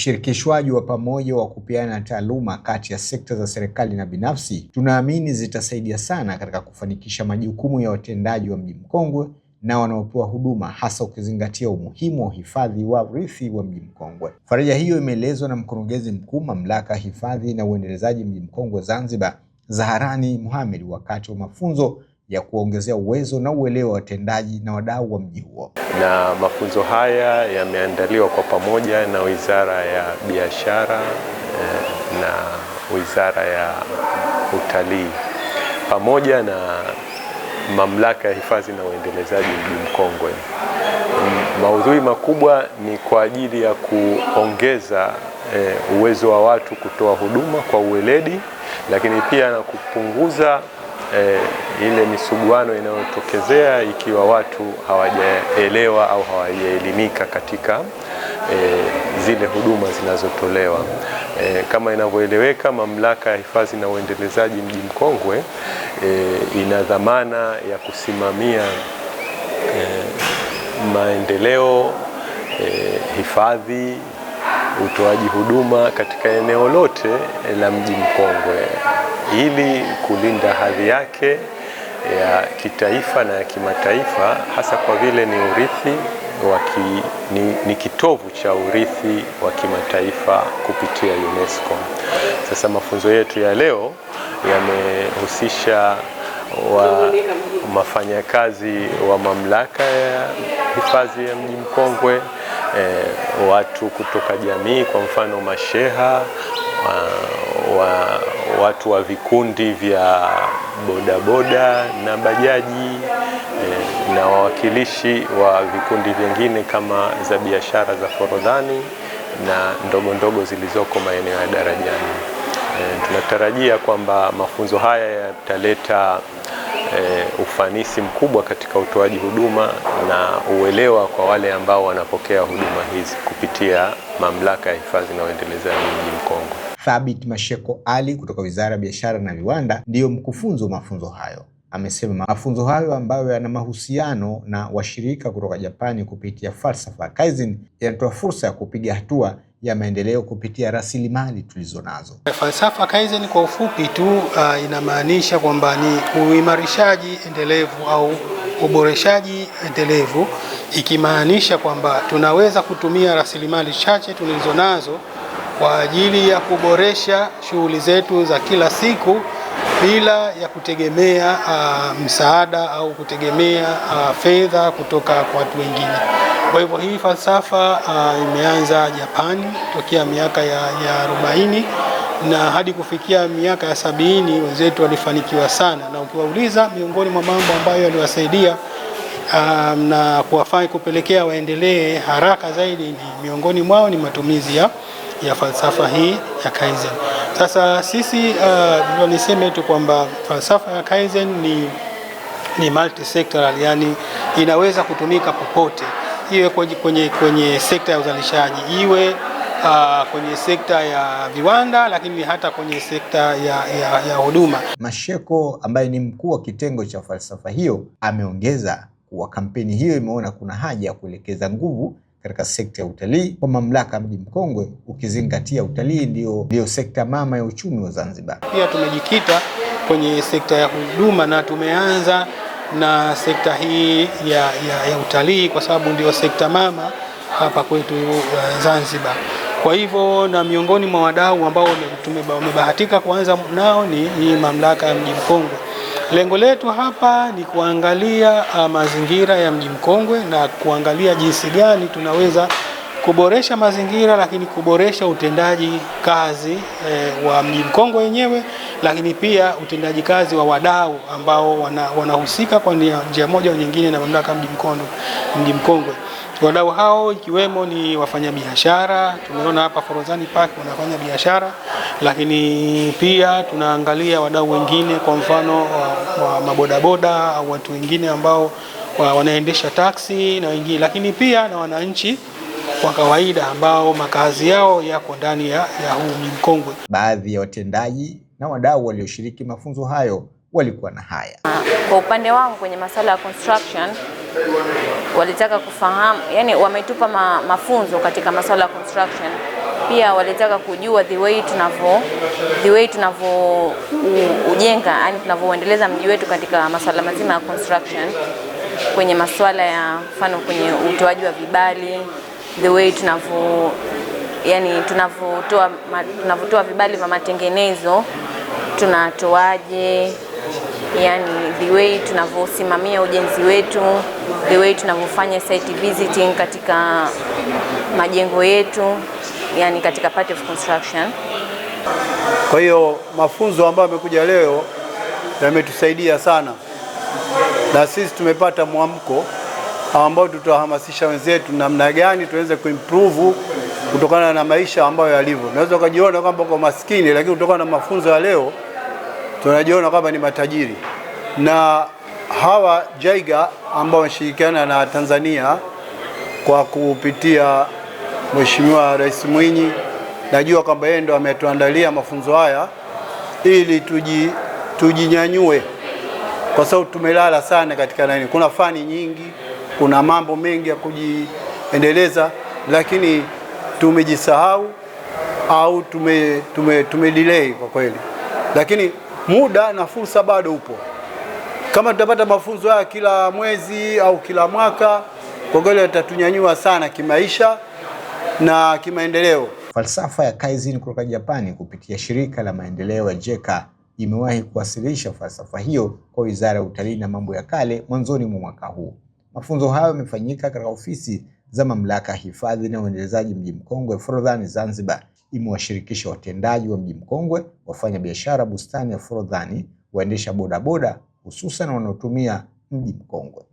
Ushirikishwaji wa pamoja wa kupeana taaluma kati ya sekta za serikali na binafsi tunaamini zitasaidia sana katika kufanikisha majukumu ya watendaji wa Mji Mkongwe na wanaopewa huduma, hasa ukizingatia umuhimu wa uhifadhi wa urithi wa Mji Mkongwe. Faraja hiyo imeelezwa na Mkurugenzi Mkuu Mamlaka ya Hifadhi na Uendelezaji Mji Mkongwe Zanzibar, Zaharani Mohamed, wakati wa mafunzo ya kuongezea uwezo na uelewa wa watendaji na wadau wa mji huo. Na mafunzo haya yameandaliwa kwa pamoja na Wizara ya Biashara na Wizara ya Utalii pamoja na Mamlaka ya Hifadhi na Uendelezaji Mji Mkongwe. Maudhui makubwa ni kwa ajili ya kuongeza uwezo wa watu kutoa huduma kwa uweledi, lakini pia na kupunguza ile misuguano inayotokezea ikiwa watu hawajaelewa au hawajaelimika katika zile huduma zinazotolewa. Kama inavyoeleweka, Mamlaka ya Hifadhi na Uendelezaji Mji Mkongwe ina dhamana ya kusimamia maendeleo, hifadhi, utoaji huduma katika eneo lote la Mji Mkongwe ili kulinda hadhi yake ya kitaifa na ya kimataifa, hasa kwa vile ni urithi ni kitovu cha urithi wa kimataifa kupitia UNESCO. Sasa mafunzo yetu ya leo yamehusisha wafanyakazi wa Mamlaka ya Hifadhi ya Mji Mkongwe, watu kutoka jamii, kwa mfano masheha, watu wa vikundi vya bodaboda na bajaji, na wawakilishi wa vikundi vingine kama za biashara za forodhani na ndogo ndogo zilizoko maeneo ya Darajani. Tunatarajia kwamba mafunzo haya yataleta ufanisi mkubwa katika utoaji huduma na uelewa kwa wale ambao wanapokea huduma hizi kupitia Mamlaka ya Hifadhi na Uendelezaji Mji Mkongwe. Thabit Masheko Ali kutoka Wizara ya Biashara na Viwanda ndiyo mkufunzi wa mafunzo hayo. Amesema mafunzo hayo ambayo yana mahusiano na washirika kutoka Japani kupitia falsafa ya Kaizen yanatoa fursa ya kupiga hatua ya maendeleo kupitia rasilimali tulizonazo. Falsafa Kaizen kwa ufupi tu inamaanisha kwamba ni uimarishaji endelevu au uboreshaji endelevu, ikimaanisha kwamba tunaweza kutumia rasilimali chache tulizonazo kwa ajili ya kuboresha shughuli zetu za kila siku bila ya kutegemea msaada au kutegemea fedha kutoka kwa watu wengine. Kwa hivyo hii falsafa imeanza Japani tokea miaka ya 40 na hadi kufikia miaka ya 70 wenzetu walifanikiwa sana, na ukiwauliza miongoni mwa mambo ambayo yaliwasaidia na kuwafanya kupelekea waendelee haraka zaidi, ni miongoni mwao ni matumizi ya falsafa hii ya Kaizen. Sasa sisi niseme tu kwamba falsafa ya Kaizen ni multi-sectoral, yani inaweza kutumika popote, iwe kwenye sekta ya uzalishaji, iwe kwenye sekta ya viwanda, lakini hata kwenye sekta ya huduma. Masheko ambaye ni mkuu wa kitengo cha falsafa hiyo ameongeza kuwa kampeni hiyo imeona kuna haja ya kuelekeza nguvu katika sekta ya utalii kwa Mamlaka ya Mji Mkongwe, ukizingatia utalii ndio sekta mama ya uchumi wa Zanzibar. Pia tumejikita kwenye sekta ya huduma na tumeanza na sekta hii ya utalii kwa sababu ndio sekta mama hapa kwetu Zanzibar. Kwa hivyo, na miongoni mwa wadau ambao tumebahatika kuanza nao ni hii Mamlaka ya Mji Mkongwe. Lengo letu hapa ni kuangalia mazingira ya Mji Mkongwe na kuangalia jinsi gani tunaweza kuboresha mazingira, lakini kuboresha utendaji kazi wa Mji Mkongwe wenyewe, lakini pia utendaji kazi wa wadau ambao wanahusika kwa njia moja au nyingine na Mamlaka ya Mji Mkongwe. Wadau hao ikiwemo ni wafanyabiashara, tumeona hapa Forodhani Park wanafanya biashara, lakini pia tunaangalia wadau wengine, kwa mfano wa mabodaboda au watu wengine ambao wanaendesha taksi na wengine, lakini pia na wananchi kwa kawaida ambao makazi yao yako ndani ya huu Mji Mkongwe. Baadhi ya watendaji na wadau walioshiriki mafunzo hayo walikuwa na haya. Kwa upande wangu kwenye masuala ya construction walitaka kufahamu, yani wametupa mafunzo katika masuala ya construction pia walitaka kujua the way tunavyo ujenga, yani tunavyoendeleza mji wetu katika masuala mazima ya construction, kwenye masuala ya mfano kwenye utoaji wa vibali, the way tunavyotoa vibali vya matengenezo tunatoaje, yani the way tunavyosimamia ujenzi wetu, the way tunavyofanya site visiting katika majengo yetu, yani katika part of construction. Kwa hiyo mafunzo ambayo yamekuja leo yametusaidia sana, na sisi tumepata mwamko ambao tutahamasisha wenzetu namna gani tuweze kuimprove kutokana na maisha ambayo yalivyo. Unaweza ukajiona kwamba uko maskini, lakini kutokana na mafunzo ya leo tunajiona kwamba ni matajiri. Na hawa JIGA ambao wameshirikiana na Tanzania kwa kupitia Mheshimiwa Rais Mwinyi, najua kwamba yeye ndo ametuandalia mafunzo haya ili tujinyanyue, kwa sababu tumelala sana katika nini. Kuna fani nyingi, kuna mambo mengi ya kujiendeleza, lakini tumejisahau au tumedelay kwa kweli. Lakini muda na fursa bado upo. Kama tutapata mafunzo haya kila mwezi au kila mwaka, kwa kweli yatatunyanyua sana kimaisha na kimaendeleo. Falsafa ya Kaizen kutoka Japani kupitia shirika la maendeleo ya JECA imewahi kuwasilisha falsafa hiyo kwa Wizara ya Utalii na Mambo ya Kale mwanzoni mwa mwaka huu. Mafunzo hayo yamefanyika katika ofisi za Mamlaka ya Hifadhi na Uendelezaji Mji Mkongwe Forodhani Zanzibar. Imewashirikisha watendaji wa Mji Mkongwe, wafanya biashara bustani ya Forodhani, waendesha bodaboda, hususan wanaotumia Mji Mkongwe.